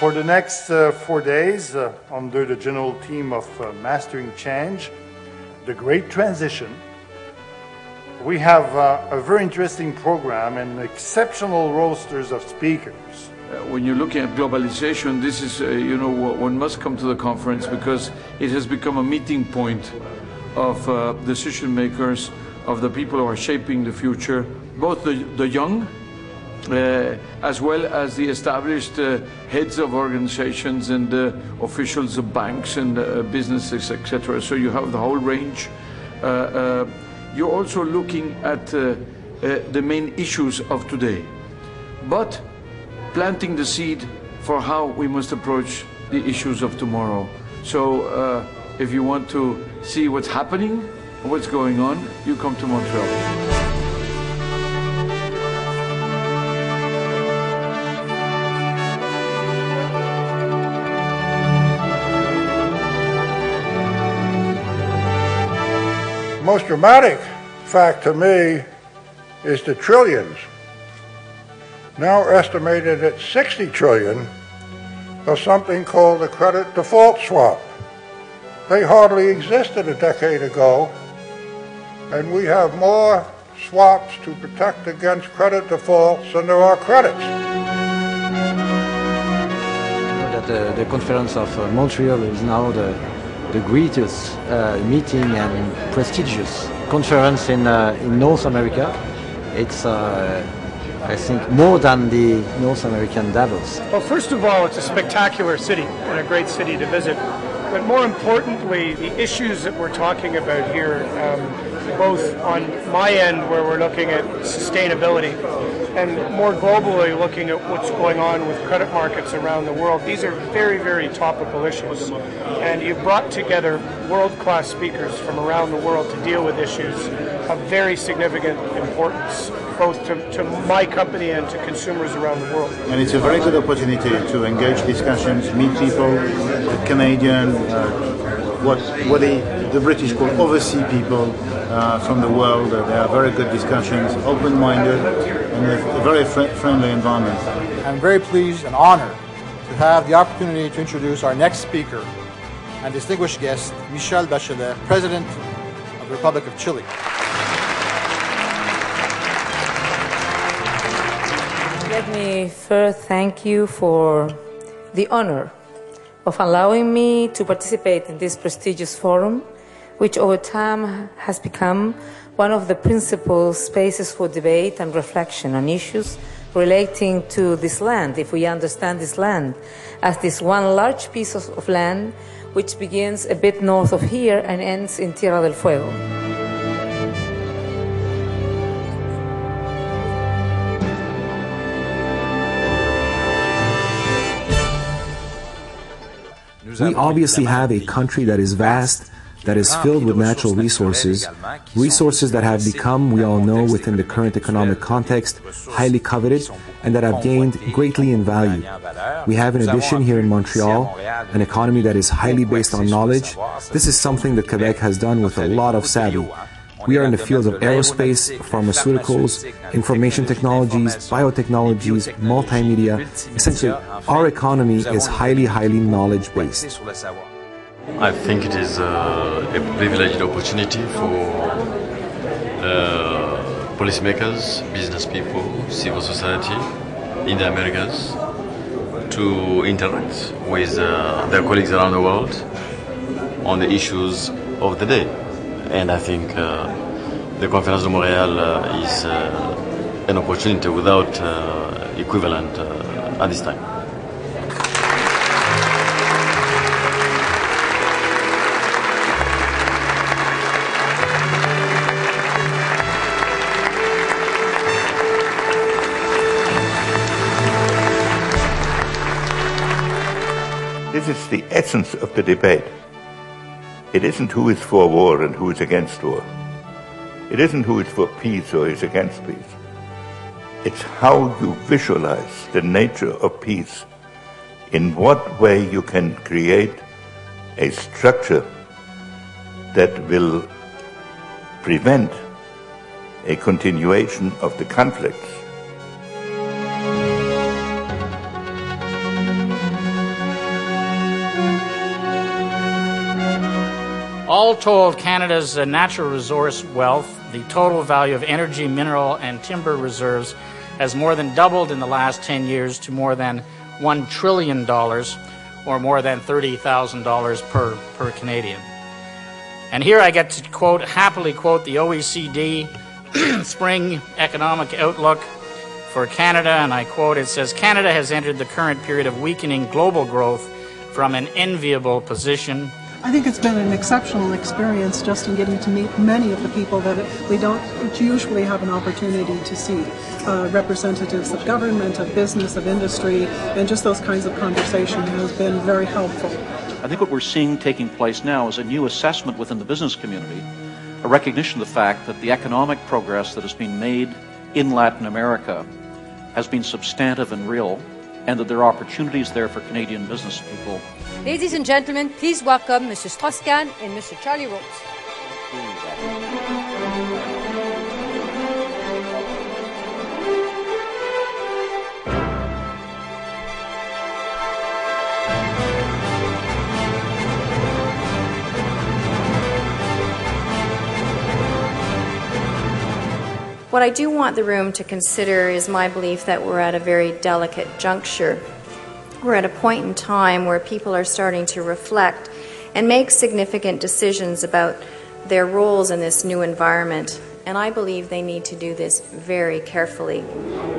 For the next 4 days, under the general theme of Mastering Change, the Great Transition, we have a very interesting program and exceptional rosters of speakers. When you're looking at globalization, this is, one must come to the conference because it has become a meeting point of decision makers, of the people who are shaping the future, both the young, as well as the established heads of organizations and officials of banks and businesses, etc. So you have the whole range. You're also looking at the main issues of today, but planting the seed for how we must approach the issues of tomorrow. So if you want to see what's happening, what's going on, you come to Montreal. The most dramatic fact to me is the trillions, now estimated at 60 trillion, of something called the credit default swap. They hardly existed a decade ago, and we have more swaps to protect against credit defaults than there are credits. That the conference of Montreal is now the greatest meeting and prestigious conference in North America. It's, I think, more than the North American Davos. Well, first of all, it's a spectacular city and a great city to visit. But more importantly, the issues that we're talking about here, both on my end where we're looking at sustainability and more globally looking at what's going on with credit markets around the world, these are very, very topical issues. And you've brought together world-class speakers from around the world to deal with issues of very significant importance, both to my company and to consumers around the world. And it's a very good opportunity to engage discussions, meet people, Canadian, what the British call overseas people from the world. They are very good discussions, open-minded, and a very friendly environment. I'm very pleased and honored to have the opportunity to introduce our next speaker and distinguished guest, Michel Bachelet, President of the Republic of Chile. Let me first thank you for the honor of allowing me to participate in this prestigious forum, which over time has become one of the principal spaces for debate and reflection on issues relating to this land, if we understand this land as this one large piece of land which begins a bit north of here and ends in Tierra del Fuego. We obviously have a country that is vast, that is filled with natural resources, resources that have become, we all know, within the current economic context, highly coveted, and that have gained greatly in value. We have, in addition, here in Montreal, an economy that is highly based on knowledge. This is something that Quebec has done with a lot of savvy. We are in the fields of aerospace, pharmaceuticals, information technologies, biotechnologies, multimedia. Essentially, our economy is highly knowledge-based. I think it is a privileged opportunity for policymakers, business people, civil society in the Americas to interact with their colleagues around the world on the issues of the day. And I think the Conference de Montreal is an opportunity without equivalent at this time. This is the essence of the debate. It isn't who is for war and who is against war. It isn't who is for peace or is against peace. It's how you visualize the nature of peace, in what way you can create a structure that will prevent a continuation of the conflicts. All told, Canada's natural resource wealth, the total value of energy, mineral, and timber reserves, has more than doubled in the last 10 years to more than $1 trillion, or more than $30,000 per Canadian. And here I get to happily quote the OECD Spring Economic Outlook for Canada, and I quote, it says, "Canada has entered the current period of weakening global growth from an enviable position." I think it's been an exceptional experience just in getting to meet many of the people that we don't usually have an opportunity to see. Representatives of government, of business, of industry, and just those kinds of conversation has been very helpful. I think what we're seeing taking place now is a new assessment within the business community, a recognition of the fact that the economic progress that has been made in Latin America has been substantive and real, and that there are opportunities there for Canadian business people. Ladies and gentlemen, please welcome Mr. Strauss-Kahn and Mr. Charlie Rose. What I do want the room to consider is my belief that we're at a very delicate juncture. We're at a point in time where people are starting to reflect and make significant decisions about their roles in this new environment, and I believe they need to do this very carefully.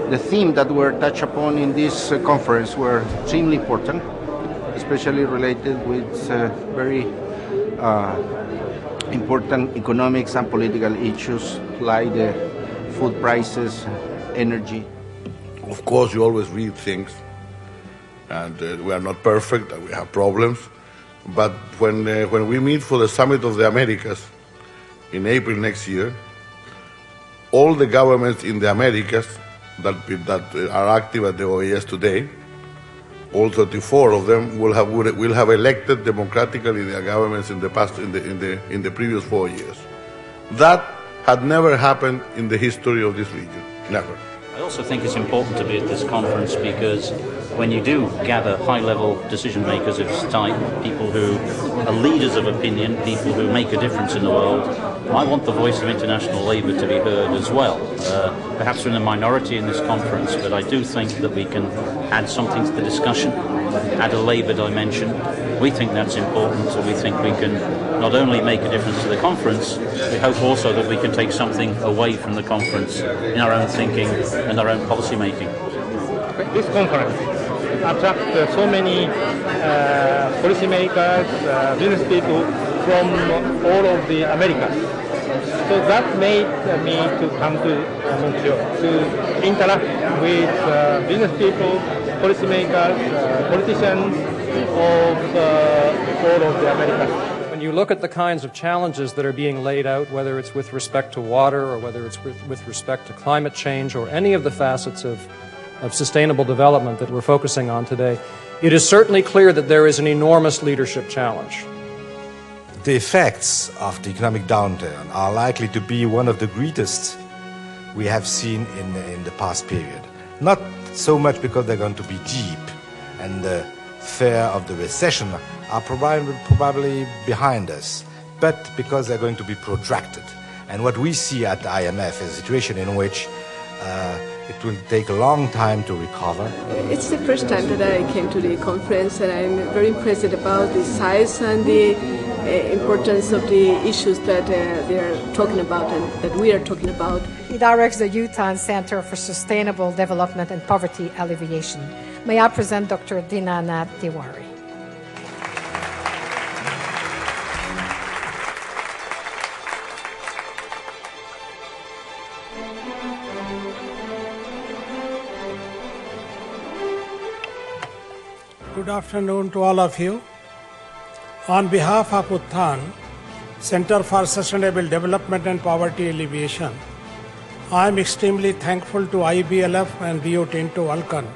The theme that were touched upon in this conference were extremely important, especially related with very important economics and political issues like the food prices, energy. Of course, you always read things, and we are not perfect, and we have problems. But when we meet for the Summit of the Americas in April next year, all the governments in the Americas that are active at the OAS today, all 34 of them will have elected democratically their governments in the past in the previous 4 years. That had never happened in the history of this region. Never. I also think it's important to be at this conference because when you do gather high-level decision makers of this type, people who are leaders of opinion, people who make a difference in the world, I want the voice of international labour to be heard as well. Perhaps we're in a minority in this conference, but I do think that we can add something to the discussion, add a labour dimension. We think that's important, so we think we can not only make a difference to the conference, we hope also that we can take something away from the conference in our own thinking and our own policy making. This conference attracts so many policymakers, business people from all of the Americas. So that made me to come to Montreal to interact with business people, policymakers, politicians of all of the Americas. When you look at the kinds of challenges that are being laid out, whether it's with respect to water or whether it's with respect to climate change or any of the facets of sustainable development that we're focusing on today, it is certainly clear that there is an enormous leadership challenge. The effects of the economic downturn are likely to be one of the greatest we have seen in the past period. Not so much because they're going to be deep and the fear of the recession are probably behind us, but because they're going to be protracted. And what we see at the IMF is a situation in which it will take a long time to recover. It's the first time that I came to the conference, and I'm very impressed about the size and the importance of the issues that they are talking about and that we are talking about. He directs the Utah Center for Sustainable Development and Poverty Alleviation. May I present Dr. Dinanath Tiwari. Good afternoon to all of you. On behalf of UTTHAN, Center for Sustainable Development and Poverty Alleviation, I am extremely thankful to IBLF and Rio Tinto Alcan